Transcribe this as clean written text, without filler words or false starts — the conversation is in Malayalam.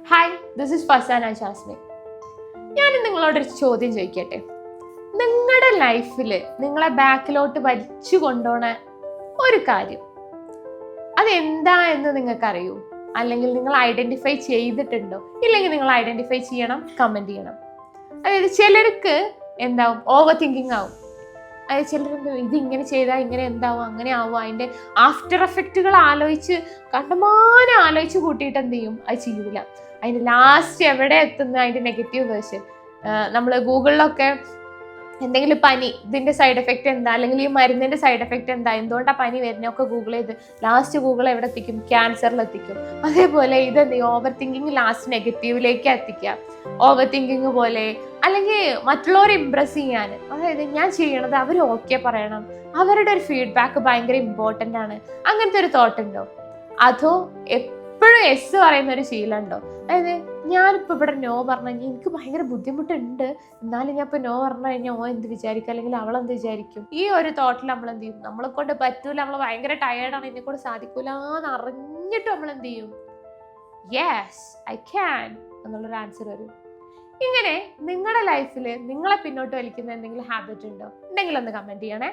Hi, this is Fasana Jasmine. ഞാൻ നിങ്ങളോടൊരു ചോദ്യം ചോദിക്കട്ടെ. നിങ്ങളുടെ ലൈഫിൽ നിങ്ങളെ ബാക്കിലോട്ട് വലിച്ചു കൊണ്ടുപോണ ഒരു കാര്യം അതെന്താ എന്ന് നിങ്ങൾക്കറിയൂ? അല്ലെങ്കിൽ നിങ്ങൾ ഐഡന്റിഫൈ ചെയ്തിട്ടുണ്ടോ? ഇല്ലെങ്കിൽ നിങ്ങൾ ഐഡന്റിഫൈ ചെയ്യണം, കമന്റ് ചെയ്യണം. അതായത് ചിലർക്ക് എന്താവും, ഓവർ തിങ്കിങ് ആവും. അതായത് ചിലരെന്തോ ഇതിങ്ങനെ ചെയ്താൽ ഇങ്ങനെ എന്താവും, അങ്ങനെ ആവും, അതിൻ്റെ ആഫ്റ്റർ എഫക്റ്റുകൾ കണ്ടമാനം ആലോചിച്ച് കൂട്ടിയിട്ട് എന്ത് ചെയ്യും, അത് ചെയ്യൂല. അതിൻ്റെ ലാസ്റ്റ് എവിടെ എത്തുന്ന അതിൻ്റെ നെഗറ്റീവ് വേർഷൻ. നമ്മൾ ഗൂഗിളിലൊക്കെ എന്തെങ്കിലും പനി, ഇതിൻ്റെ സൈഡ് എഫക്റ്റ് എന്താ, അല്ലെങ്കിൽ ഈ മരുന്നിൻ്റെ സൈഡ് എഫക്റ്റ് എന്താ, എന്തുകൊണ്ടാണ് പനി വരുന്നതൊക്കെ ഗൂഗിൾ ചെയ്ത് ലാസ്റ്റ് ഗൂഗിൾ എവിടെ എത്തിക്കും, ക്യാൻസറിൽ എത്തിക്കും. അതേപോലെ ഇതെന്ത് ചെയ്യും, ഓവർ തിങ്കിങ് ലാസ്റ്റ് നെഗറ്റീവിലേക്ക് എത്തിക്കുക. ഓവർ തിങ്കിങ് പോലെ, അല്ലെങ്കിൽ മറ്റുള്ളവരെ ഇംപ്രസ് ചെയ്യാൻ, അതായത് ഞാൻ ചെയ്യണത് അവർ ഓക്കെ പറയണം, അവരുടെ ഒരു ഫീഡ്ബാക്ക് ഭയങ്കര ഇമ്പോർട്ടൻ്റ് ആണ്, അങ്ങനത്തെ ഒരു തോട്ട് ഉണ്ടോ? അതോ എപ്പോഴും എസ് പറയുന്ന ഒരു ശീലം ഉണ്ടോ? അതായത് ഞാനിപ്പോൾ ഇവിടെ നോ പറഞ്ഞു കഴിഞ്ഞാൽ എനിക്ക് ഭയങ്കര ബുദ്ധിമുട്ടുണ്ട്, എന്നാലും ഞാൻ ഇപ്പോൾ നോ പറഞ്ഞു കഴിഞ്ഞാൽ ഓ എന്ത് വിചാരിക്കും, അല്ലെങ്കിൽ അവളെന്ത് വിചാരിക്കും, ഈ ഒരു തോട്ടിൽ നമ്മൾ എന്ത് ചെയ്യും, നമ്മളെ കൊണ്ട് പറ്റൂല, നമ്മൾ ഭയങ്കര ടയേർഡാണ്, എന്നെ കൊണ്ട് സാധിക്കൂല എന്ന് അറിഞ്ഞിട്ട് നമ്മൾ എന്ത് ചെയ്യും, യെസ് ഐ ക്യാൻ എന്നുള്ളൊരു ആൻസർ വരും. ഇങ്ങനെ നിങ്ങളുടെ ലൈഫിൽ നിങ്ങളെ പിന്നോട്ട് വലിക്കുന്ന എന്തെങ്കിലും ഹാബിറ്റ് ഉണ്ടോ? ഉണ്ടെങ്കിൽ ഒന്ന് കമന്റ് ചെയ്യണേ.